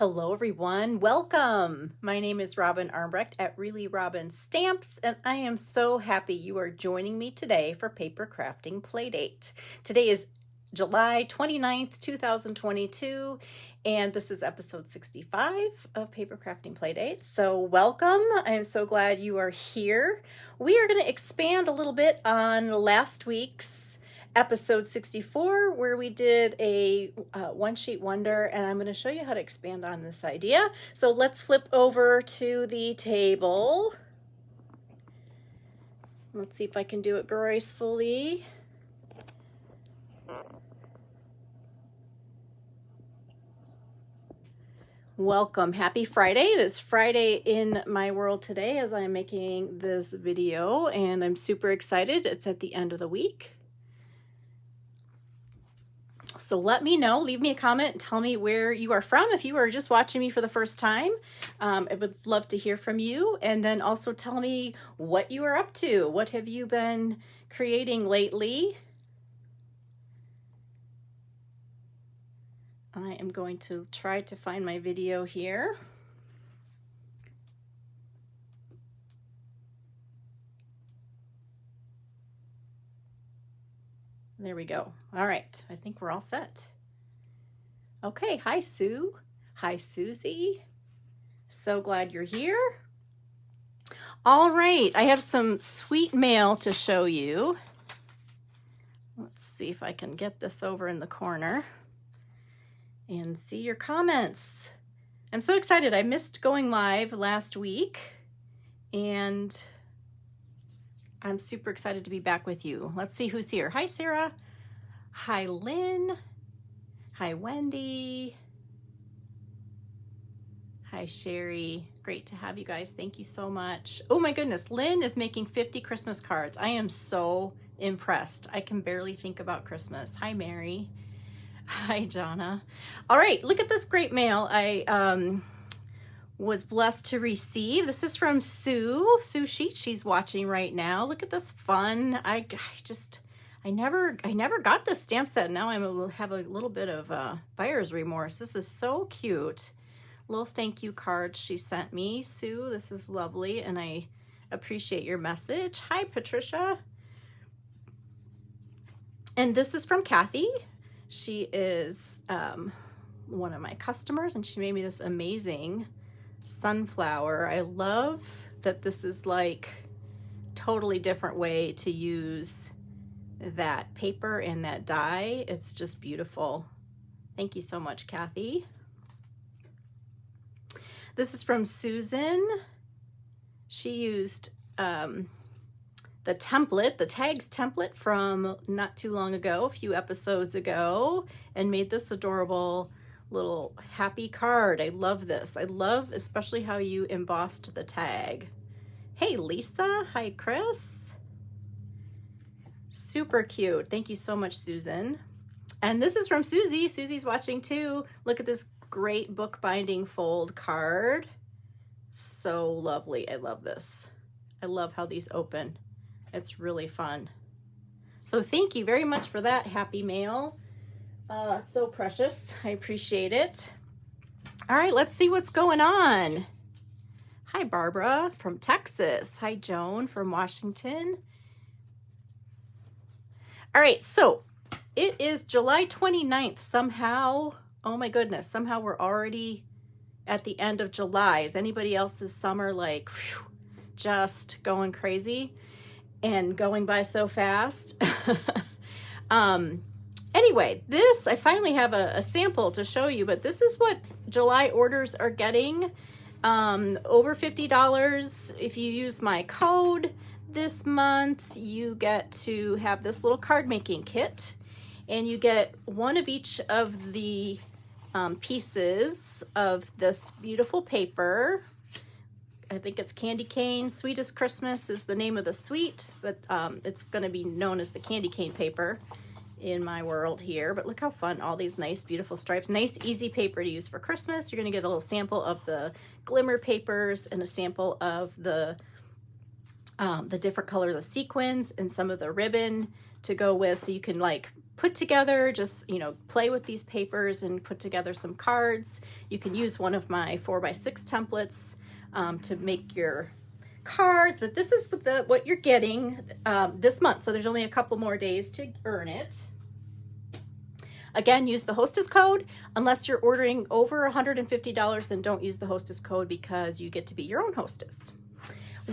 Hello everyone, welcome! My name is Robin Armbrecht at Really Robin Stamps, and I am so happy you are joining me today for Papercrafting Playdate. Today is July 29th, 2022, and this is episode 65 of Papercrafting Playdate. So welcome, I am so glad you are here. We are going to expand a little bit on last week's episode 64, where we did a one sheet wonder, and I'm going to show you how to expand on this idea. So let's flip over to the table. Let's see if I can do it gracefully. Welcome, happy Friday. It is Friday in my world today as I am making this video, and I'm super excited. It's at the end of the week. So let me know, leave me a comment, and tell me where you are from. If you are just watching me for the first time, I would love to hear from you. And then also tell me what you are up to. What have you been creating lately? I am going to try to find my video here. There we go. All right, I think we're all set. Okay, hi Sue. Hi Susie. So glad you're here. All right, I have some sweet mail to show you. Let's see if I can get this over in the corner and see your comments. I'm so excited. I missed going live last week, and I'm super excited to be back with you. Let's see who's here. Hi, Sarah. Hi, Lynn. Hi, Wendy. Hi, Sherry. Great to have you guys. Thank you so much. Oh my goodness, Lynn is making 50 Christmas cards. I am so impressed. I can barely think about Christmas. Hi, Mary. Hi, Jonna. All right, look at this great mail I was blessed to receive. This is from Sue Sheet. She's watching right now. Look at this fun. I never got this stamp set. Now have a little bit of buyer's remorse. This is so cute. Little thank you card she sent me. Sue, this is lovely, and I appreciate your message. Hi, Patricia. And this is from Kathy. She is one of my customers, and she made me this amazing sunflower. I love that this is like totally different way to use that paper and that die. It's just beautiful. Thank you so much, Kathy. This is from Susan. She used the template, the tags template from not too long ago, a few episodes ago, and made this adorable little happy card. I love this. I love especially how you embossed the tag. Hey, Lisa. Hi, Chris. Super cute. Thank you so much, Susan. And this is from Susie. Susie's watching too. Look at this great bookbinding fold card. So lovely. I love this. I love how these open. It's really fun. So thank you very much for that, happy mail. So precious. I appreciate it. All right, let's see what's going on. Hi, Barbara from Texas. Hi, Joan from Washington. All right, so it is July 29th somehow. Oh my goodness, somehow we're already at the end of July. Is anybody else's summer like whew, just going crazy and going by so fast? Anyway, this, I finally have a sample to show you, but this is what July orders are getting. Over $50. If you use my code this month, you get to have this little card making kit, and you get one of each of the pieces of this beautiful paper. I think it's Candy Cane. Sweetest Christmas is the name of the suite, but it's going to be known as the Candy Cane paper in my world here. But look how fun, all these nice beautiful stripes. Nice easy paper to use for Christmas. You're going to get a little sample of the glimmer papers and a sample of the different colors of sequins and some of the ribbon to go with, so you can like put together, just, you know, play with these papers and put together some cards. You can use one of my 4x6 templates to make your cards, but this is what you're getting this month. So there's only a couple more days to earn it. Again, use the Hostess code. Unless you're ordering over $150, then don't use the Hostess code because you get to be your own hostess.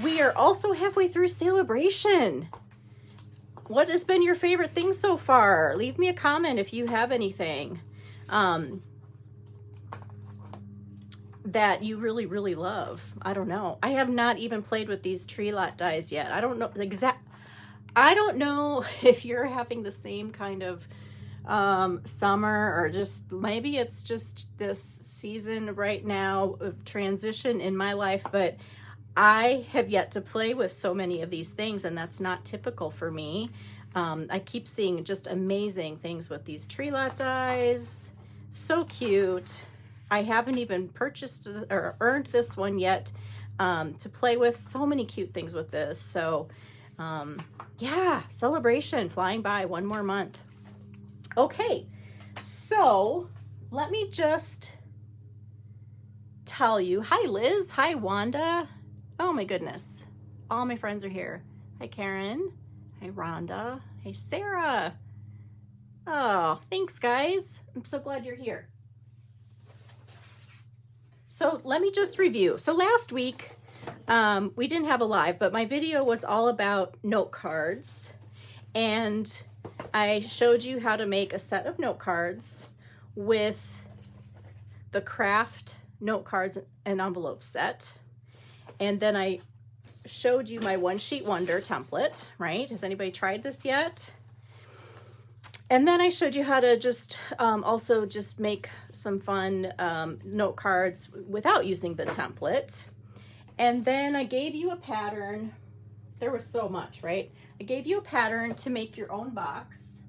We are also halfway through Celebration. What has been your favorite thing so far? Leave me a comment if you have anything that you really, really love. I don't know. I have not even played with these tree lot dies yet. I don't know I don't know if you're having the same kind of summer, or just maybe it's just this season right now of transition in my life, but I have yet to play with so many of these things, and that's not typical for me. I keep seeing just amazing things with these tree lot dies. So cute. I haven't even purchased or earned this one yet to play with. So many cute things with this. So yeah, Celebration flying by, one more month. Okay, so let me just tell you, hi Liz, hi Wanda. Oh my goodness, all my friends are here. Hi Karen, hi Rhonda, hi Sarah. Oh, thanks guys. I'm so glad you're here. So let me just review. So last week, we didn't have a live, but my video was all about note cards, and I showed you how to make a set of note cards with the craft note cards and envelope set. And then I showed you my One Sheet Wonder template, right? Has anybody tried this yet? And then I showed you how to just also just make some fun note cards without using the template. And then I gave you a pattern. There was so much, right? I gave you a pattern to make your own box,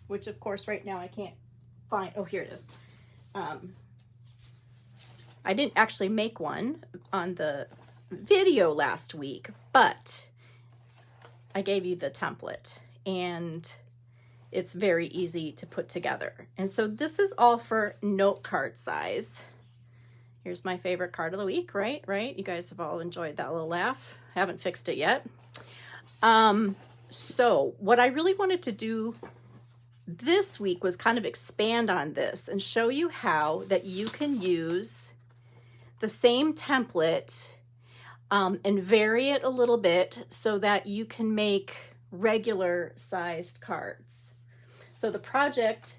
which of course right now I can't find. Oh, here it is. I didn't actually make one on the video last week, but I gave you the template, and it's very easy to put together. And so this is all for note card size. Here's my favorite card of the week, right? You guys have all enjoyed that little laugh. Haven't fixed it yet. So what I really wanted to do this week was kind of expand on this and show you how that you can use the same template and vary it a little bit so that you can make regular sized cards. So the project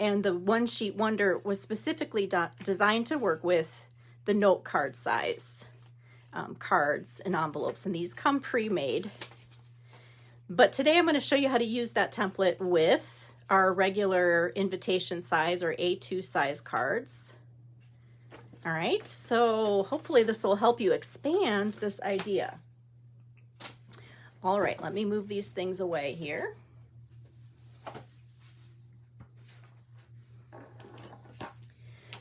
and the One Sheet Wonder was specifically designed to work with the note card size cards and envelopes, and these come pre-made. But today I'm going to show you how to use that template with our regular invitation size or A2 size cards. All right, so hopefully this will help you expand this idea. All right, let me move these things away here.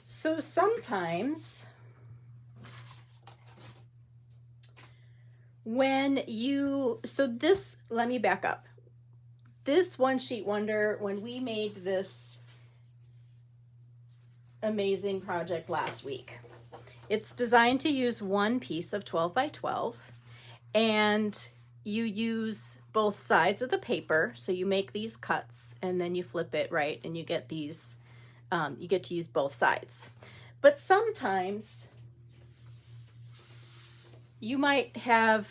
So sometimes when you, let me back up. This One Sheet Wonder, when we made this amazing project last week, it's designed to use one piece of 12 by 12, and you use both sides of the paper. So you make these cuts and then you flip it, right? And you get these, you get to use both sides. But sometimes you might have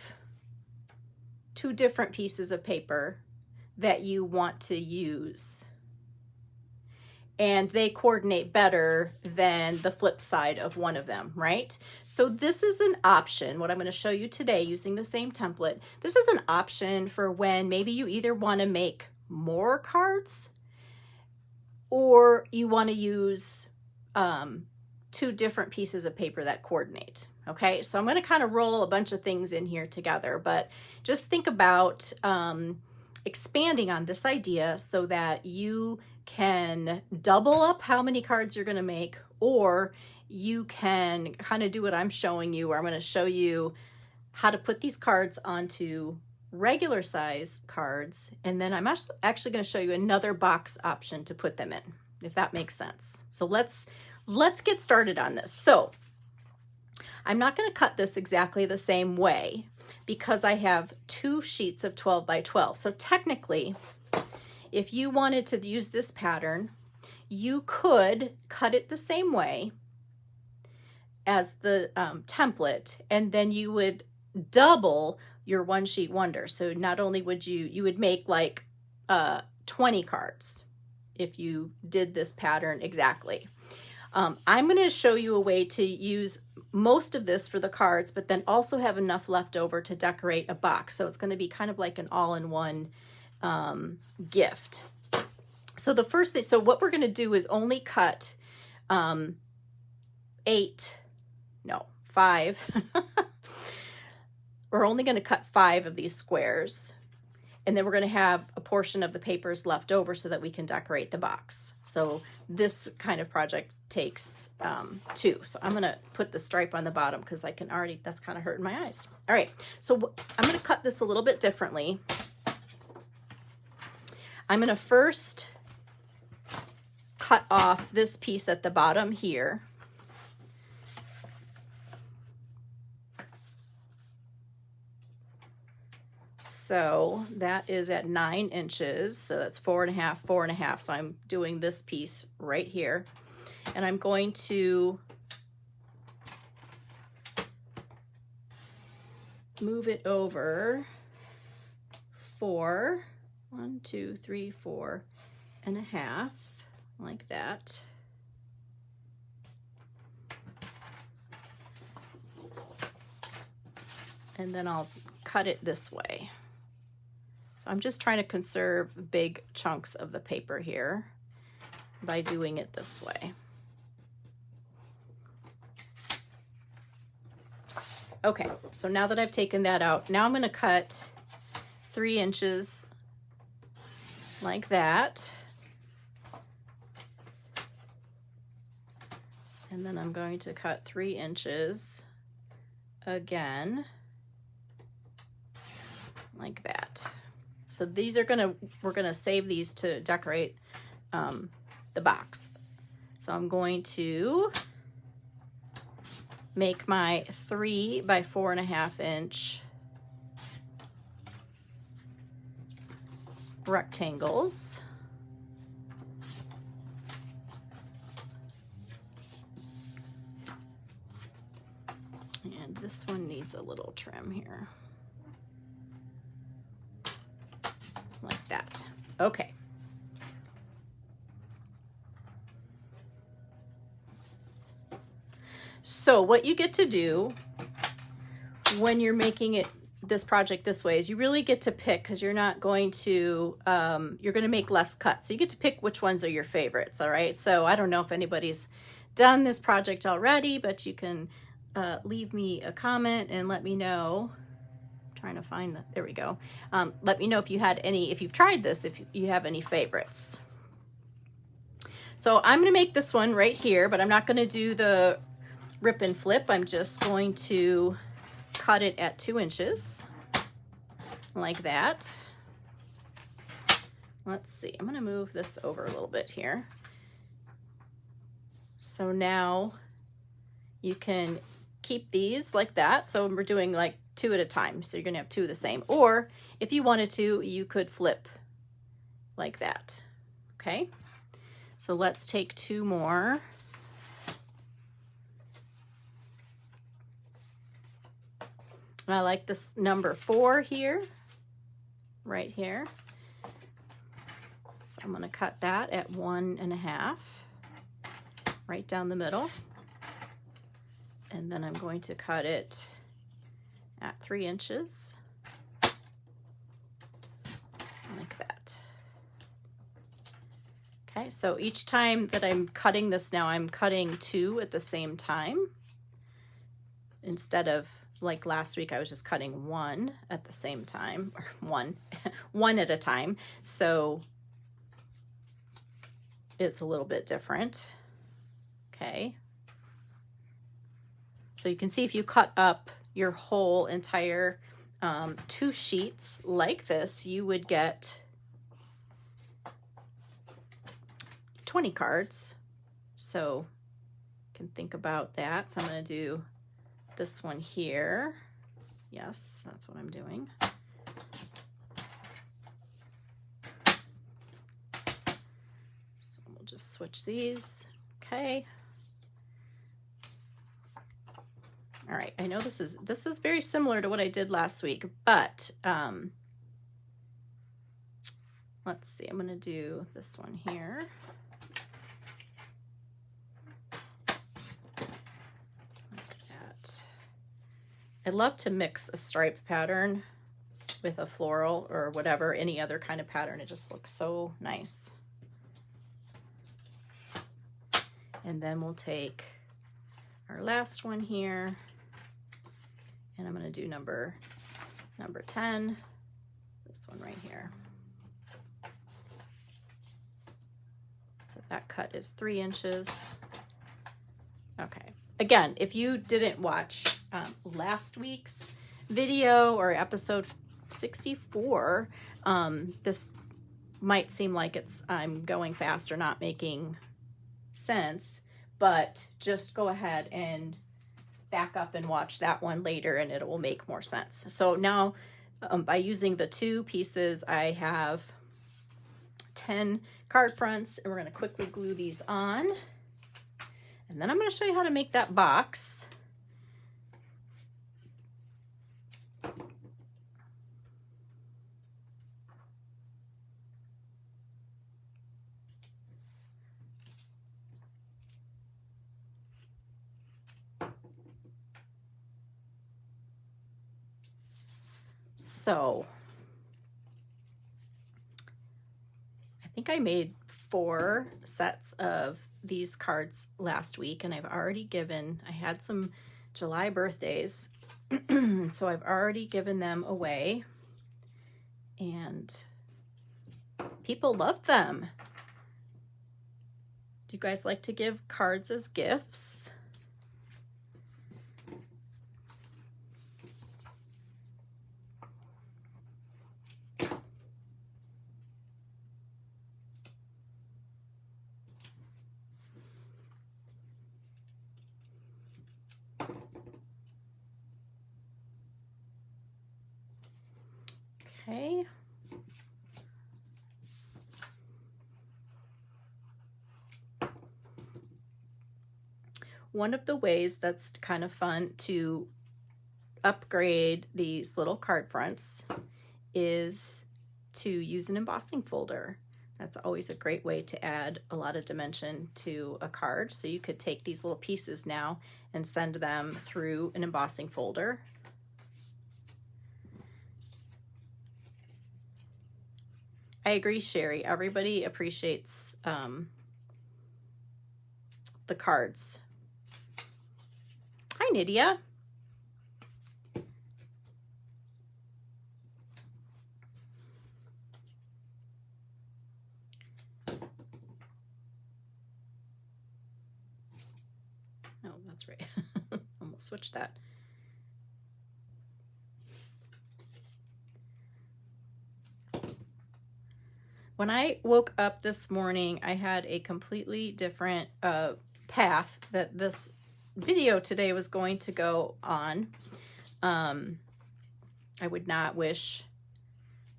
two different pieces of paper that you want to use, and they coordinate better than the flip side of one of them, right? So this is an option. What I'm going to show you today using the same template, this is an option for when maybe you either want to make more cards or you want to use two different pieces of paper that coordinate. Okay, so I'm going to kind of roll a bunch of things in here together, but just think about expanding on this idea so that you can double up how many cards you're going to make, or you can kind of do what I'm showing you, where I'm going to show you how to put these cards onto regular size cards, and then I'm actually going to show you another box option to put them in, if that makes sense. So let's get started on this. So I'm not going to cut this exactly the same way because I have 2 sheets of 12 by 12. So technically, if you wanted to use this pattern, you could cut it the same way as the template, and then you would double your 1 sheet wonder. So not only would you would make like 20 cards if you did this pattern exactly. I'm going to show you a way to use most of this for the cards, but then also have enough left over to decorate a box. So it's going to be kind of like an all-in-one gift. So the first thing, so what we're going to do is only cut 5. We're only going to cut 5 of these squares, and then we're going to have a portion of the papers left over so that we can decorate the box. So this kind of project takes 2. So I'm going to put the stripe on the bottom because I can already, that's kind of hurting my eyes. All right, so I'm going to cut this a little bit differently. I'm going to first cut off this piece at the bottom here. So that is at 9 inches. So that's 4.5, 4.5. So I'm doing this piece right here. And I'm going to move it over 4, 1, 2, 3, 4.5, like that. And then I'll cut it this way. So I'm just trying to conserve big chunks of the paper here by doing it this way. Okay, so now that I've taken that out, now I'm going to cut 3 inches like that. And then I'm going to cut 3 inches again, like that. So these are we're gonna save these to decorate the box. So I'm going to make my 3 by 4.5 inch rectangles. And this one needs a little trim here. Like that. Okay. So what you get to do when you're making this project this way is you really get to pick, because you're not going to, you're going to make less cuts. So you get to pick which ones are your favorites. All right. So I don't know if anybody's done this project already, but you can leave me a comment and let me know. Trying to find there we go. Let me know if you had any, if you've tried this, if you have any favorites. So I'm going to make this one right here, but I'm not going to do the rip and flip. I'm just going to cut it at 2 inches like that. Let's see, I'm going to move this over a little bit here. So now you can keep these like that. So we're doing like 2 at a time. So you're going to have 2 of the same. Or if you wanted to, you could flip like that. Okay. So let's take 2 more. I like this number 4 here, right here. So I'm going to cut that at 1.5, right down the middle. And then I'm going to cut it at 3 inches, like that. Okay, so each time that I'm cutting this now, I'm cutting 2 at the same time. Instead of like last week, I was just cutting 1 at the same time, or one at a time. So it's a little bit different. Okay. So you can see if you cut up your whole entire 2 sheets like this, you would get 20 cards. So you can think about that. So I'm going to do this one here. Yes, that's what I'm doing. So we'll just switch these. Okay. All right, I know this is very similar to what I did last week, but let's see, I'm gonna do this one here. Like that. I love to mix a stripe pattern with a floral or whatever, any other kind of pattern. It just looks so nice. And then we'll take our last one here, and I'm going to do number 10, this one right here. So that cut is 3 inches. Okay. Again, if you didn't watch last week's video or episode 64, this might seem like I'm going fast or not making sense, but just go ahead and back up and watch that one later and it will make more sense. So now by using the 2 pieces, I have 10 card fronts, and we're going to quickly glue these on. And then I'm going to show you how to make that box. So I think I made 4 sets of these cards last week, and I've already given, I had some July birthdays, so I've already given them away, and people love them. Do you guys like to give cards as gifts? Okay. One of the ways that's kind of fun to upgrade these little card fronts is to use an embossing folder. That's always a great way to add a lot of dimension to a card. So you could take these little pieces now and send them through an embossing folder. I agree, Sherry. Everybody appreciates the cards. Hi, Nydia. Oh, that's right. Almost switched that. When I woke up this morning, I had a completely different path that this video today was going to go on. I would not wish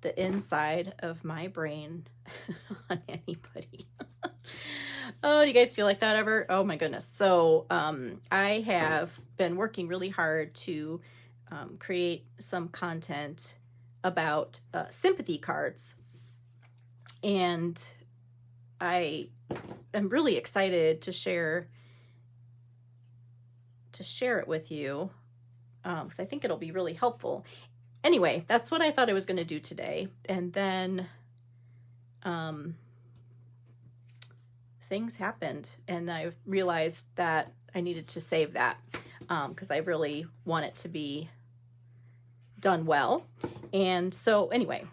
the inside of my brain on anybody. Oh, do you guys feel like that ever? Oh my goodness. So I have been working really hard to create some content about sympathy cards. And I am really excited to share it with you because I think it'll be really helpful. Anyway, that's what I thought I was going to do today. And then things happened and I realized that I needed to save that because I really want it to be done well. And so anyway,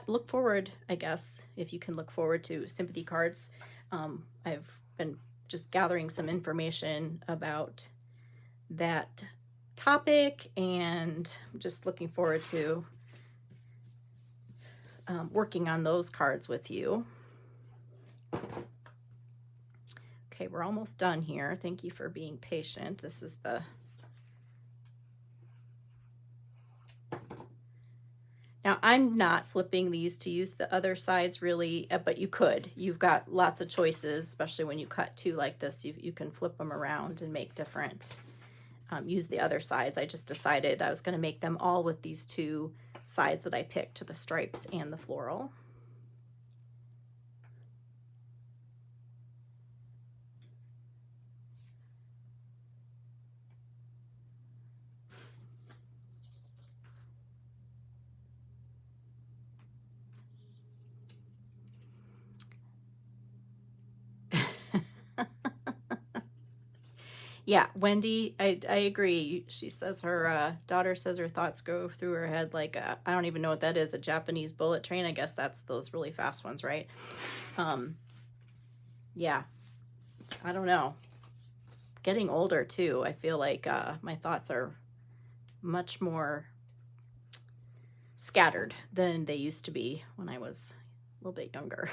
look forward, I guess, if you can look forward to sympathy cards. I've been just gathering some information about that topic, and I'm just looking forward to working on those cards with you. Okay, we're almost done here. Thank you for being patient. This is the Now, I'm not flipping these to use the other sides really, but you could. You've got lots of choices, especially when you cut two like this. You can flip them around and make different, use the other sides. I just decided I was going to make them all with these two sides that I picked, the stripes and the floral. Yeah, Wendy, I agree. She says her daughter says her thoughts go through her head like I don't even know what that is, a Japanese bullet train. I guess that's those really fast ones, right? Yeah, I don't know. Getting older too, I feel like my thoughts are much more scattered than they used to be when I was a little bit younger.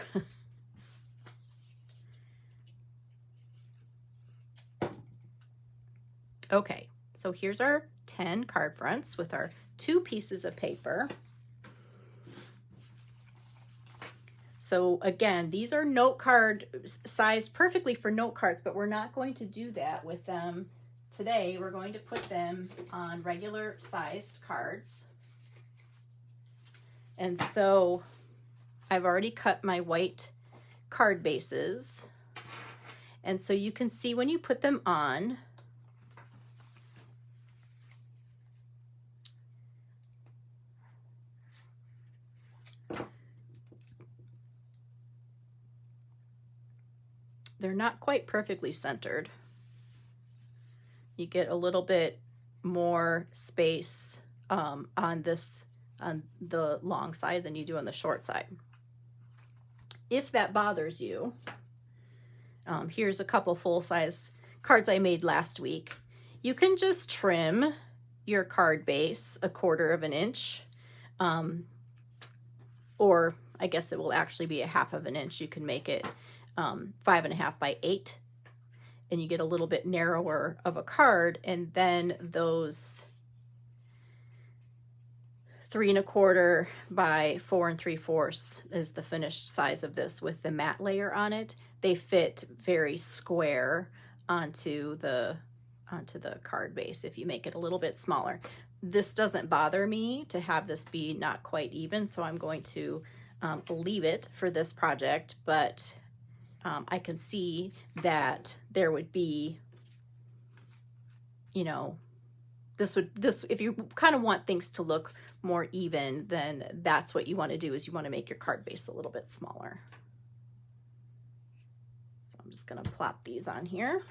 Okay, so here's our 10 card fronts with our 2 pieces of paper. So again, these are note card sized perfectly for note cards, but we're not going to do that with them today. We're going to put them on regular sized cards. And so I've already cut my white card bases. And so you can see when you put them on, they're not quite perfectly centered. You get a little bit more space on the long side than you do on the short side. If that bothers you, here's a couple full-size cards I made last week. You can just trim your card base 1/4 of an inch, or I guess it will actually be 1/2 of an inch. You can make it 5.5 by 8, and you get a little bit narrower of a card, and then those 3.25 by 4 3/4 is the finished size of this with the matte layer on it. They fit very square onto the card base if you make it a little bit smaller. This doesn't bother me to have this be not quite even, so I'm going to leave it for this project, but I can see that there would be, you know, this if you kind of want things to look more even, then that's what you want to do, is you want to make your card base a little bit smaller. So I'm just going to plop these on here.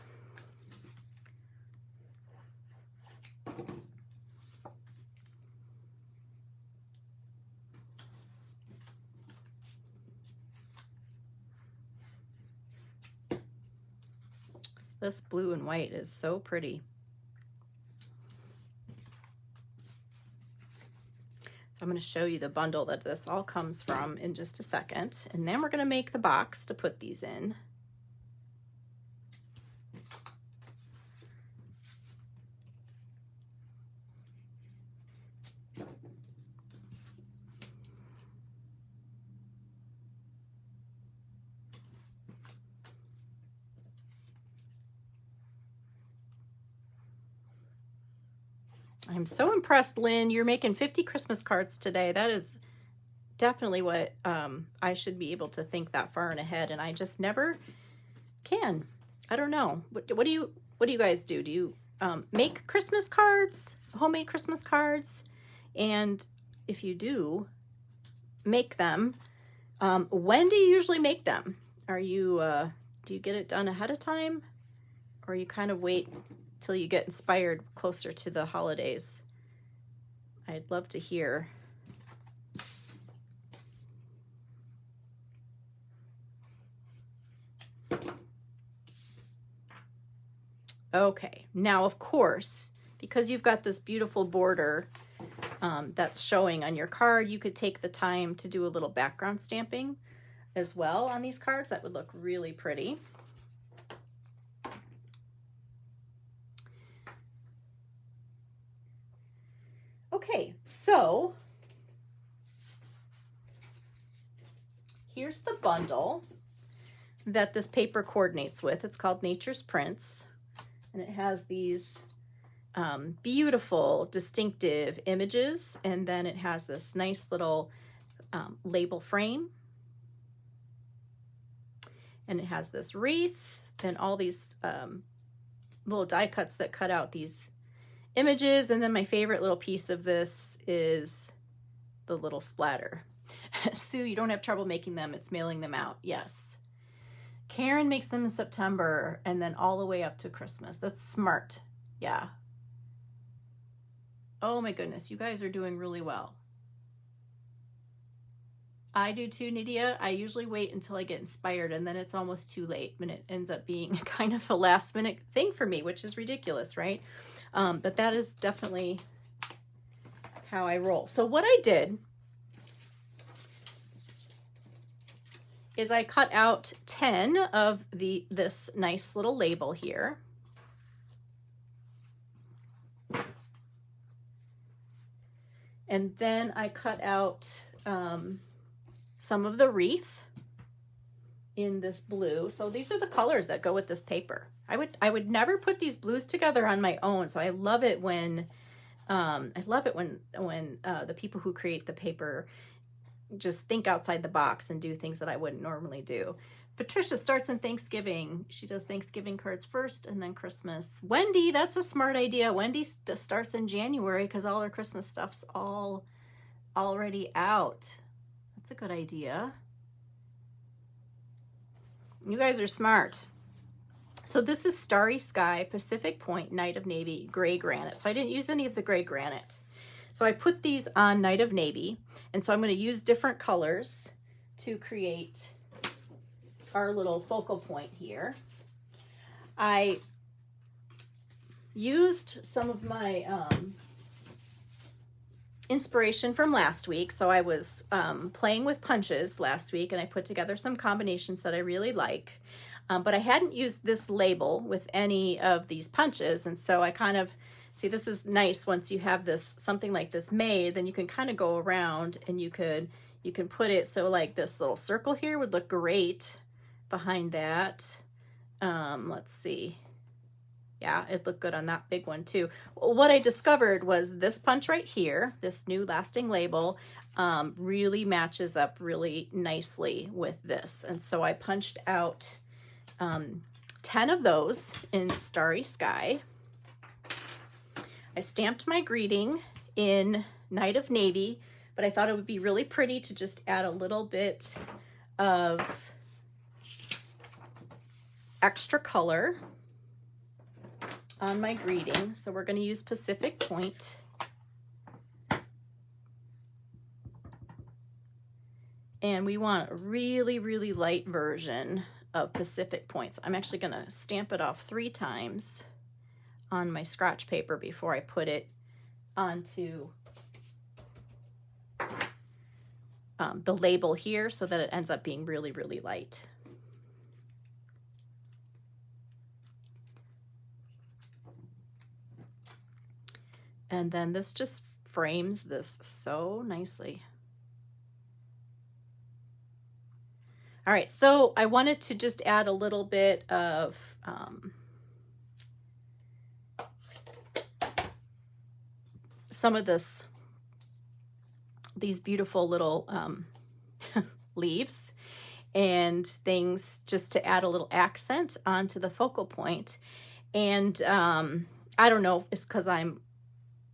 This blue and white is so pretty. So I'm going to show you the bundle that this all comes from in just a second. And then we're going to make the box to put these in. I'm so impressed, Lynn. You're making 50 Christmas cards today. That is definitely what I should be able to think that far and ahead, and I just never can. I don't know. What do you guys do? Do you make Christmas cards, homemade Christmas cards? And if you do make them, when do you usually make them? Are you do you get it done ahead of time, or you kind of wait till you get inspired closer to the holidays? I'd love to hear. Okay, now of course, because you've got this beautiful border that's showing on your card, you could take the time to do a little background stamping as well on these cards. That would look really pretty. Okay, so here's the bundle that this paper coordinates with. It's called Nature's Prints, and it has these beautiful, distinctive images, and then it has this nice little label frame, and it has this wreath and all these little die cuts that cut out these images, and then my favorite little piece of this is the little splatter. Sue, you don't have trouble making them, it's mailing them out. Yes. Karen makes them in September and then all the way up to Christmas. That's smart. Yeah. Oh my goodness, you guys are doing really well. I do too, Nydia. I usually wait until I get inspired, and then it's almost too late when it ends up being kind of a last minute thing for me, which is ridiculous, right? But that is definitely how I roll. So what I did is I cut out 10 of this nice little label here. And then I cut out some of the wreath in this blue. So these are the colors that go with this paper. I would never put these blues together on my own. So I love it when the people who create the paper just think outside the box and do things that I wouldn't normally do. Patricia starts in Thanksgiving. She does Thanksgiving cards first and then Christmas. Wendy, that's a smart idea. Wendy starts in January because all her Christmas stuff's all already out. That's a good idea. You guys are smart. So this is Starry Sky, Pacific Point, Night of Navy, Gray Granite. So I didn't use any of the gray granite. So I put these on Night of Navy, and so I'm going to use different colors to create our little focal point here. I used some of my inspiration from last week. So I was playing with punches last week, and I put together some combinations that I really like. But I hadn't used this label with any of these punches, and so I kind of see, this is nice once you have this something like this made, then you can kind of go around and you can put it so like this little circle here would look great behind that. Let's see. Yeah, it looked good on that big one too. What I discovered was this punch right here, this new lasting label, really matches up really nicely with this. And so I punched out 10 of those in Starry Sky. I stamped my greeting in Night of Navy, but I thought it would be really pretty to just add a little bit of extra color on my greeting. So we're going to use Pacific Point. And we want a really, really light version of Pacific Point. So I'm actually going to stamp it off 3 times on my scratch paper before I put it onto the label here so that it ends up being really, really light. And then this just frames this so nicely. All right, so I wanted to just add a little bit of some of these beautiful little leaves and things just to add a little accent onto the focal point. And I don't know if it's because I'm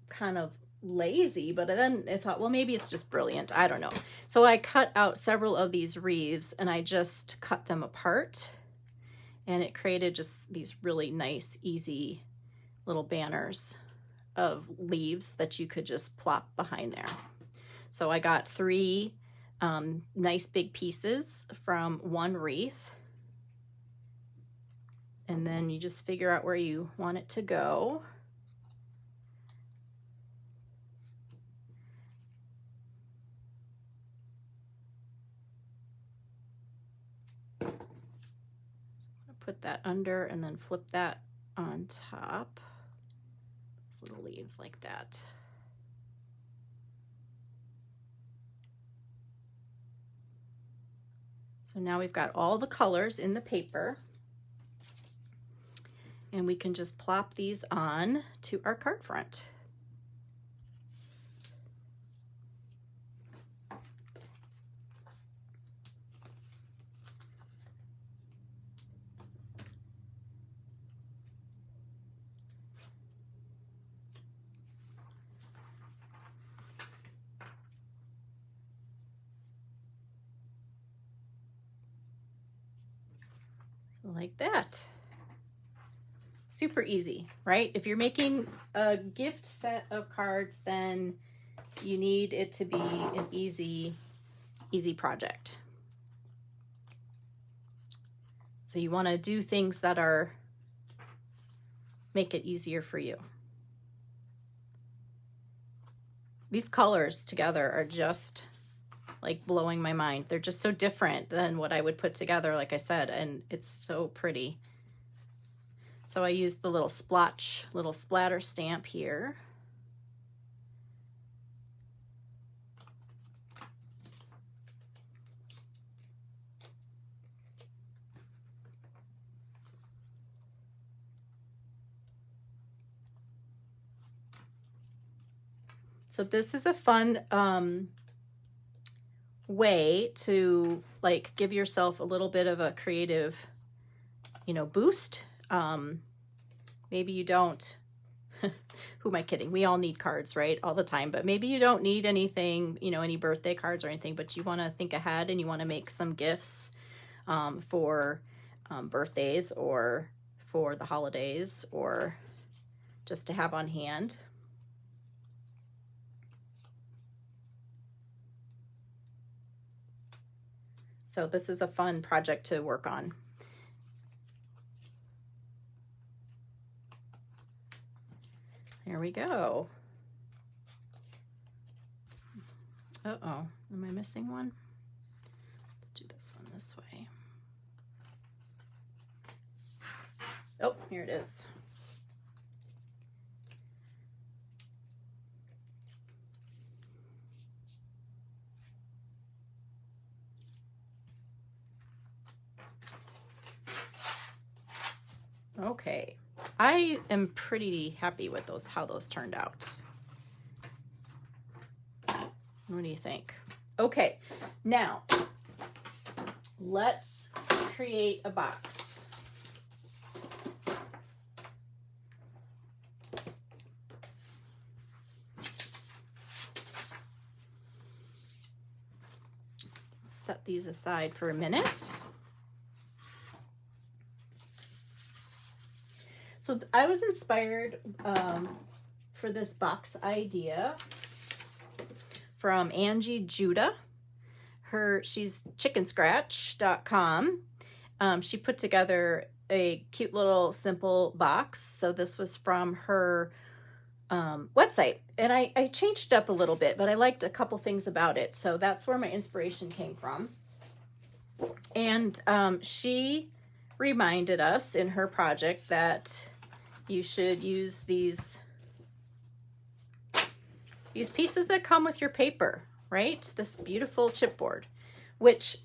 kind of lazy, but then I thought, well, maybe it's just brilliant. I don't know. So I cut out several of these wreaths and I just cut them apart, and it created just these really nice, easy little banners of leaves that you could just plop behind there. So I got 3 nice big pieces from 1 wreath, and then you just figure out where you want it to go. put that under and then flip that on top. Those little leaves like that. So now we've got all the colors in the paper, and we can just plop these on to our card front. Like that. Super easy, right? If you're making a gift set of cards, then you need it to be an easy project. So you want to do things that make it easier for you. These colors together are just like blowing my mind. They're just so different than what I would put together, like I said, and it's so pretty. So I used the little splotch, little splatter stamp here. So this is a fun way to like give yourself a little bit of a creative, boost. Maybe you don't, who am I kidding? We all need cards, right? All the time, but maybe you don't need anything, any birthday cards or anything, but you want to think ahead and you want to make some gifts for birthdays or for the holidays or just to have on hand. So this is a fun project to work on. There we go. Uh-oh, am I missing one? Let's do this one this way. Oh, here it is. Okay, I am pretty happy with how those turned out. What do you think? Okay, now let's create a box. Set these aside for a minute. So I was inspired for this box idea from Angie Judah. She's chickenscratch.com. She put together a cute little simple box. So this was from her website. And I changed it up a little bit, but I liked a couple things about it. So that's where my inspiration came from. And she reminded us in her project that you should use these pieces that come with your paper, right? This beautiful chipboard, which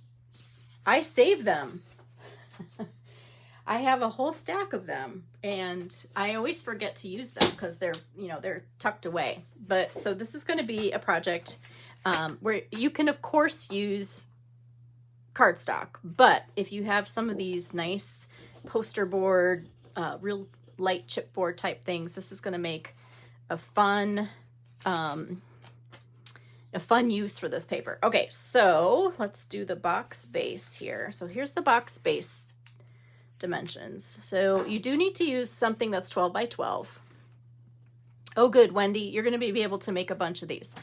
I save them. I have a whole stack of them and I always forget to use them because they're tucked away. But so this is going to be a project where you can of course use cardstock, but if you have some of these nice poster board, real light chipboard type things, this is going to make a fun use for this paper. Okay, so let's do the box base here. So here's the box base dimensions. So you do need to use something that's 12 by 12. Oh, good, Wendy, you're going to be able to make a bunch of these.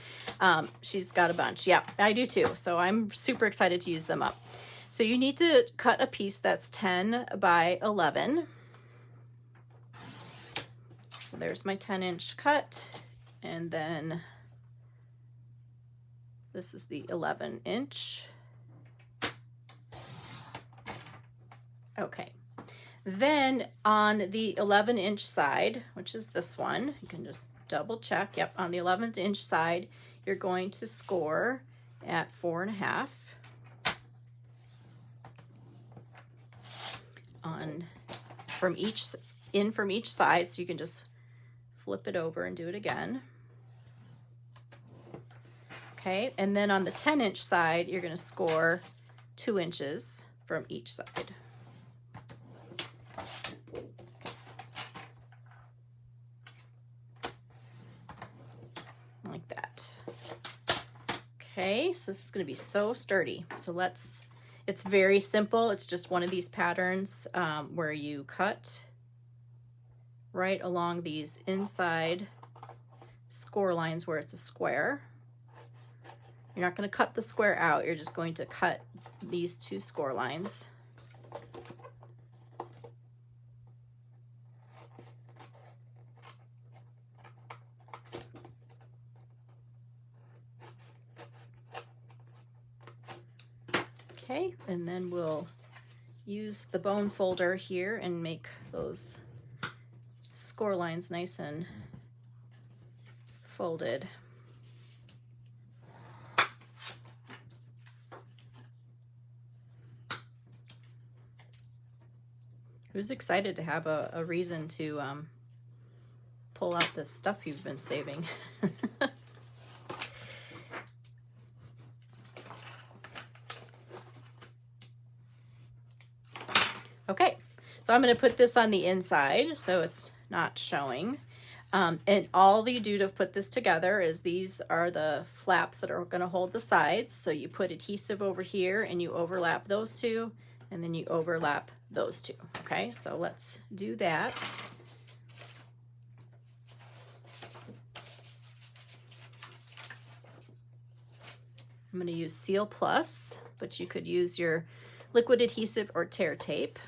She's got a bunch. Yeah, I do too. So I'm super excited to use them up. So you need to cut a piece that's 10 by 11. So there's my 10-inch cut. And then this is the 11-inch. Okay. Then on the 11-inch side, which is this one, you can just double check. Yep, on the 11-inch side, you're going to score at 4.5 on from each side. So you can just flip it over and do it again. Okay, and then on the 10-inch side, you're going to score 2 inches from each side. Like that. Okay, so this is going to be so sturdy. So it's very simple. It's just one of these patterns where you cut right along these inside score lines where it's a square. You're not going to cut the square out. You're just going to cut these 2 score lines. Okay, and then we'll use the bone folder here and make those score lines nice and folded. Who's excited to have a reason to pull out this stuff you've been saving? Okay, so I'm going to put this on the inside so it's not showing. And all you do to put this together is these are the flaps that are going to hold the sides. So you put adhesive over here and you overlap those 2, and then you overlap those 2. Okay, so let's do that. I'm going to use Seal Plus, but you could use your liquid adhesive or tear tape.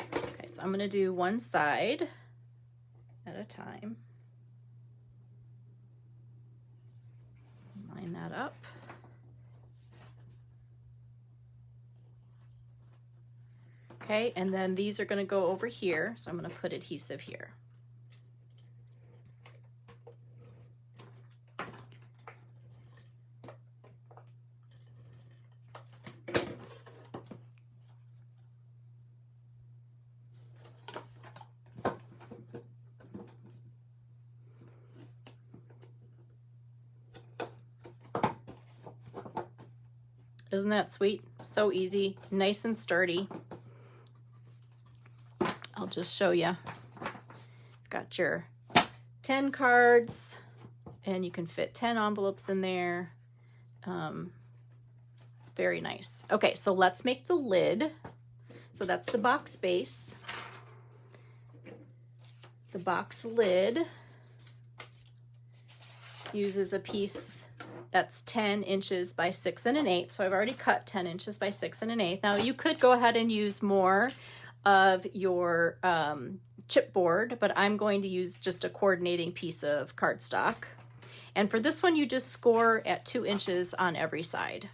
Okay, so I'm going to do one side at a time. Line that up. Okay, and then these are going to go over here, so I'm going to put adhesive here. Isn't that sweet? So easy, nice and sturdy. I'll just show you. You've got your 10 cards, and you can fit 10 envelopes in there. Very nice. Okay, so let's make the lid. So that's the box base. The box lid uses a piece that's 10 inches by 6 1/8. So I've already cut 10 inches by 6 1/8. Now you could go ahead and use more of your chipboard, but I'm going to use just a coordinating piece of cardstock. And for this one, you just score at 2 inches on every side.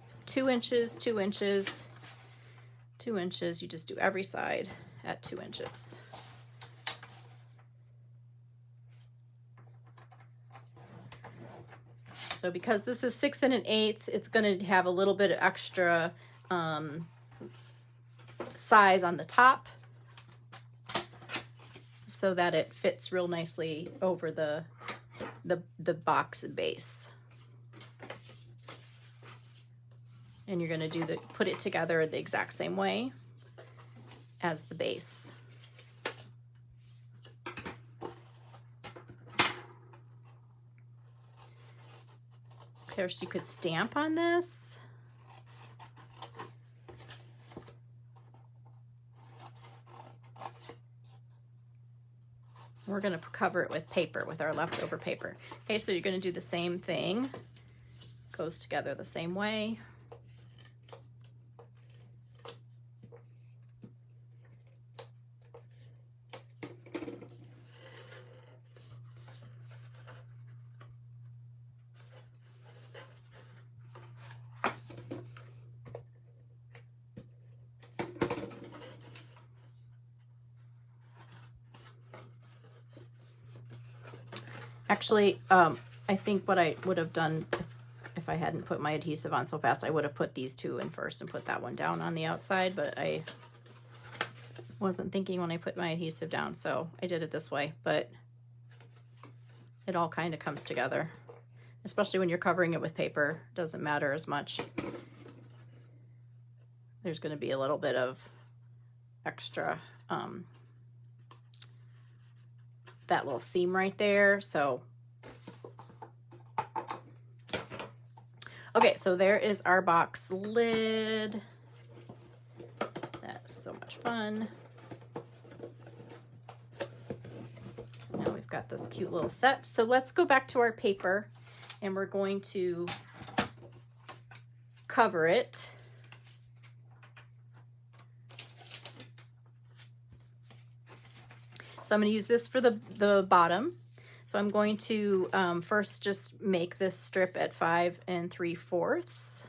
So 2 inches, 2 inches, 2 inches. You just do every side at 2 inches. So because this is 6 1/8, it's going to have a little bit of extra size on the top so that it fits real nicely over the box base. And you're going to put it together the exact same way as the base. Of course, you could stamp on this. We're going to cover it with paper, with our leftover paper. Okay, so you're going to do the same thing. Goes together the same way. Actually, I think what I would have done if I hadn't put my adhesive on so fast, I would have put these two in first and put that one down on the outside, but I wasn't thinking when I put my adhesive down, so I did it this way, but it all kind of comes together, especially when you're covering it with paper. It doesn't matter as much. There's going to be a little bit of extra, that little seam right there, so okay, so there is our box lid. That's so much fun. Now we've got this cute little set. So let's go back to our paper and we're going to cover it. So I'm going to use this for the bottom. So I'm going to first just make this strip at 5 3/4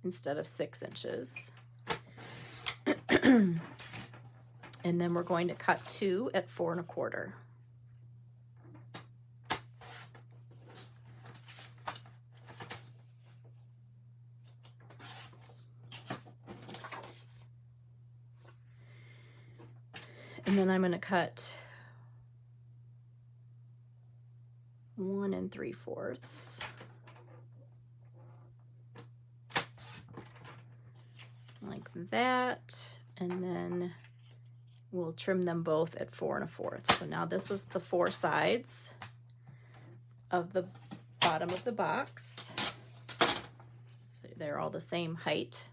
instead of 6 inches. And then we're going to cut 2 at 4 1/4. And then I'm going to cut 1 3/4. Like that. And then we'll trim them both at 4 1/4. So now this is the 4 sides of the bottom of the box. So they're all the same height.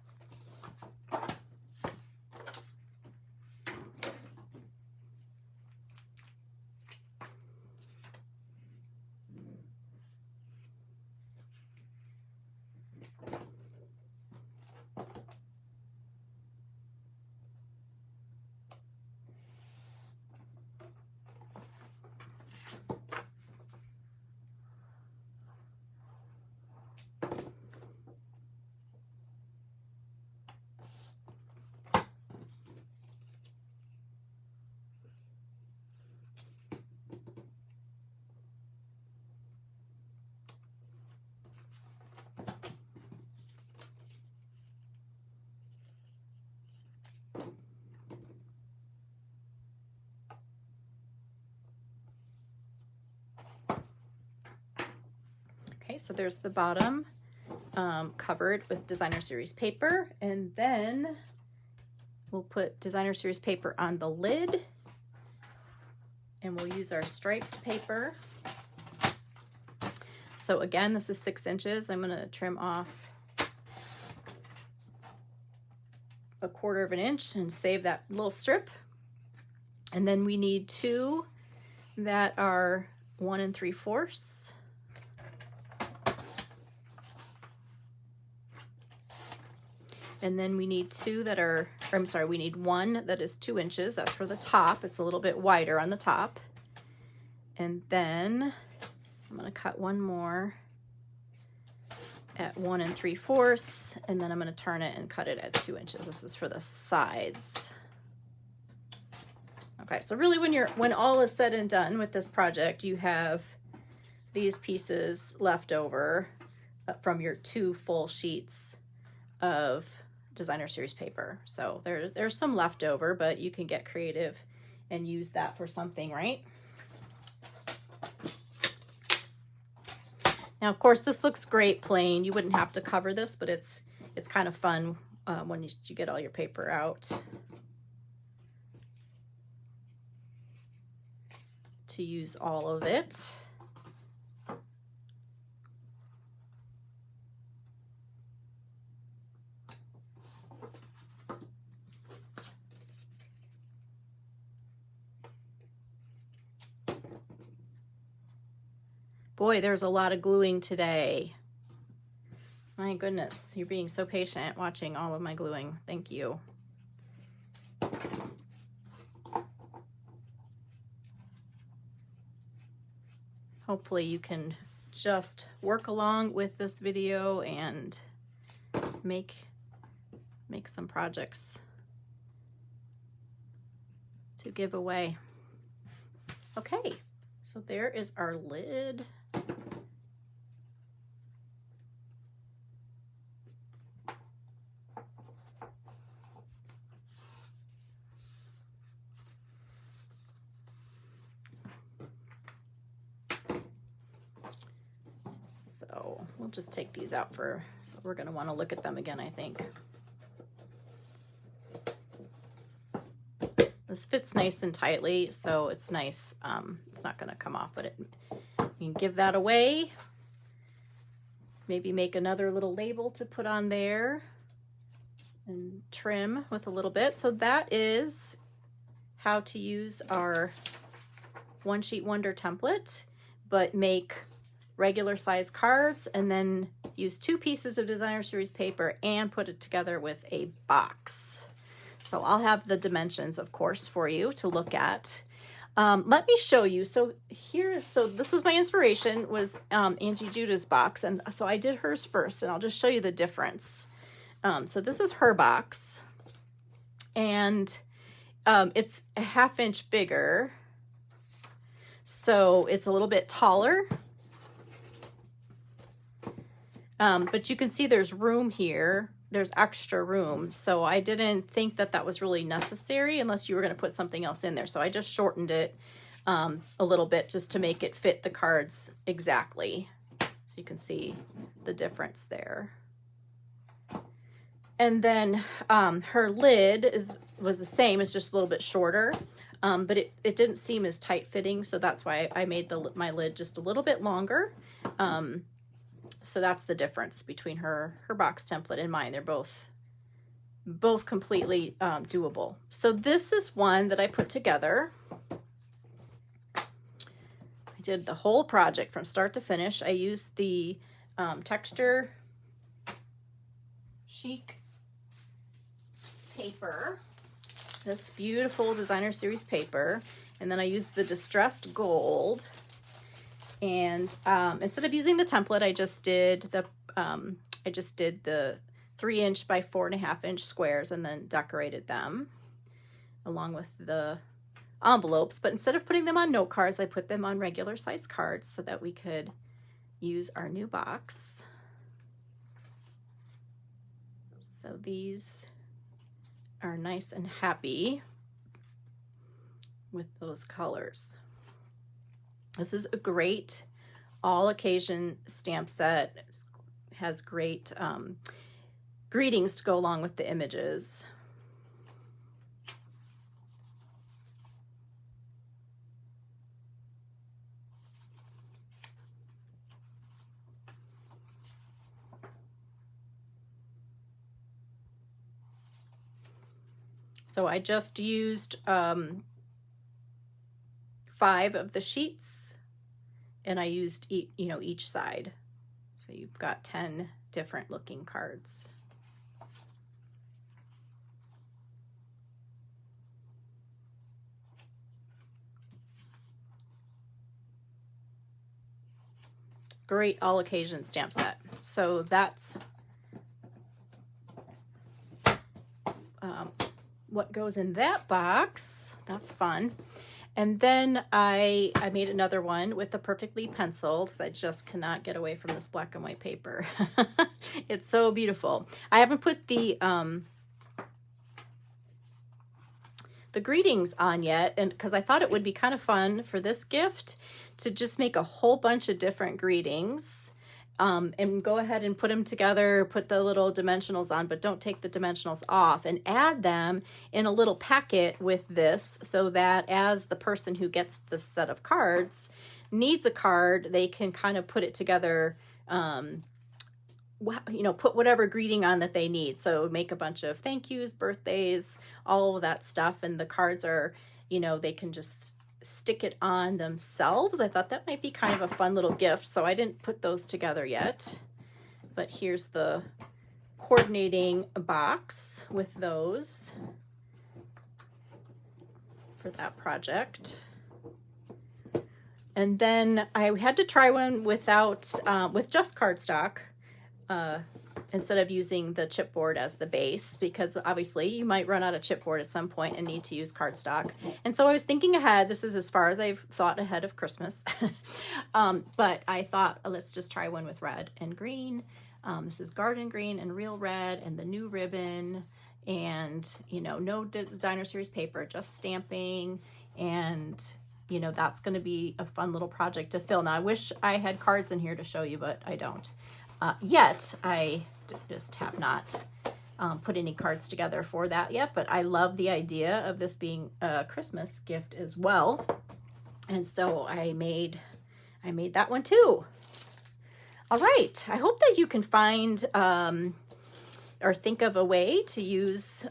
Okay, so there's the bottom covered with designer series paper, and then we'll put designer series paper on the lid, and we'll use our striped paper. So again, this is 6 inches. I'm going to trim off 1/4 of an inch and save that little strip. And then we need 2 that are 1 3/4. And then we need 2 that are, or I'm sorry, we need 1 that is 2 inches. That's for the top. It's a little bit wider on the top. And then I'm going to cut 1 more at 1 3/4, and then I'm going to turn it and cut it at 2 inches. This is for the sides. Okay, so really when all is said and done with this project, you have these pieces left over from your 2 full sheets of designer series paper. So there's some left over, but you can get creative and use that for something, right? Now, of course, this looks great plain. You wouldn't have to cover this, but it's kind of fun when you get all your paper out to use all of it. Boy, there's a lot of gluing today. My goodness, you're being so patient watching all of my gluing. Thank you. Hopefully you can just work along with this video and make some projects to give away. Okay. So there is our lid. So we'll just take these out so we're going to want to look at them again, I think. This fits nice and tightly, so it's nice. It's not going to come off, but you can give that away. Maybe make another little label to put on there and trim with a little bit. So that is how to use our One Sheet Wonder template, but make regular size cards and then use 2 pieces of designer series paper and put it together with a box. So I'll have the dimensions, of course, for you to look at. Let me show you. So this was my inspiration, was Angie Judah's box. And so I did hers first, and I'll just show you the difference. So this is her box, and it's a 1/2 inch bigger. So it's a little bit taller. But you can see there's room here. There's extra room. So I didn't think that that was really necessary unless you were going to put something else in there. So I just shortened it a little bit just to make it fit the cards exactly. So you can see the difference there. And then her lid was the same. It's just a little bit shorter. But it didn't seem as tight fitting. So that's why I made my lid just a little bit longer. So that's the difference between her box template and mine. They're both completely doable. So this is one that I put together. I did the whole project from start to finish. I used the texture chic paper, this beautiful designer series paper, and then I used the distressed gold. And instead of using the template, I just did the 3 inch by 4.5 inch squares and then decorated them along with the envelopes. But instead of putting them on note cards, I put them on regular size cards so that we could use our new box. So these are nice and happy with those colors. This is a great all occasion stamp set. It has great greetings to go along with the images. So I just used 5 of the sheets, and I used each side. So you've got 10 different looking cards. Great all occasion stamp set. So that's what goes in that box. That's fun. And then I made another one with the Perfectly pencil because I just cannot get away from this black and white paper. It's so beautiful. I haven't put the greetings on yet, and because I thought it would be kind of fun for this gift to just make a whole bunch of different greetings. And go ahead and put them together, put the little dimensionals on, but don't take the dimensionals off, and add them in a little packet with this so that as the person who gets this set of cards needs a card, they can kind of put it together, put whatever greeting on that they need. So make a bunch of thank yous, birthdays, all of that stuff. And the cards are, they can just stick it on themselves. I thought that might be kind of a fun little gift, so I didn't put those together yet. But here's the coordinating box with those for that project. And then I had to try one with just cardstock. instead of using the chipboard as the base, because obviously you might run out of chipboard at some point and need to use cardstock. And so I was thinking ahead. This is as far as I've thought ahead of Christmas. But I thought, let's just try one with red and green. This is garden green and real red and the new ribbon, and, you know, no designer series paper, just stamping. And, you know, that's going to be a fun little project to fill. Now, I wish I had cards in here to show you, but I don't. Yet. I just have not put any cards together for that yet, but I love the idea of this being a Christmas gift as well. And so I made that one too. All right. I hope that you can find or think of a way to use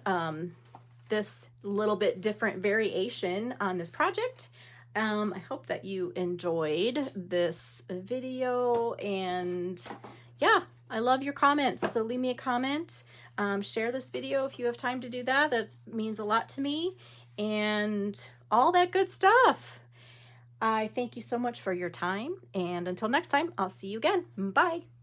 this little bit different variation on this project. I hope that you enjoyed this video, and yeah, I love your comments. So leave me a comment, share this video if you have time to do that. That means a lot to me, and all that good stuff. I thank you so much for your time, and until next time, I'll see you again. Bye.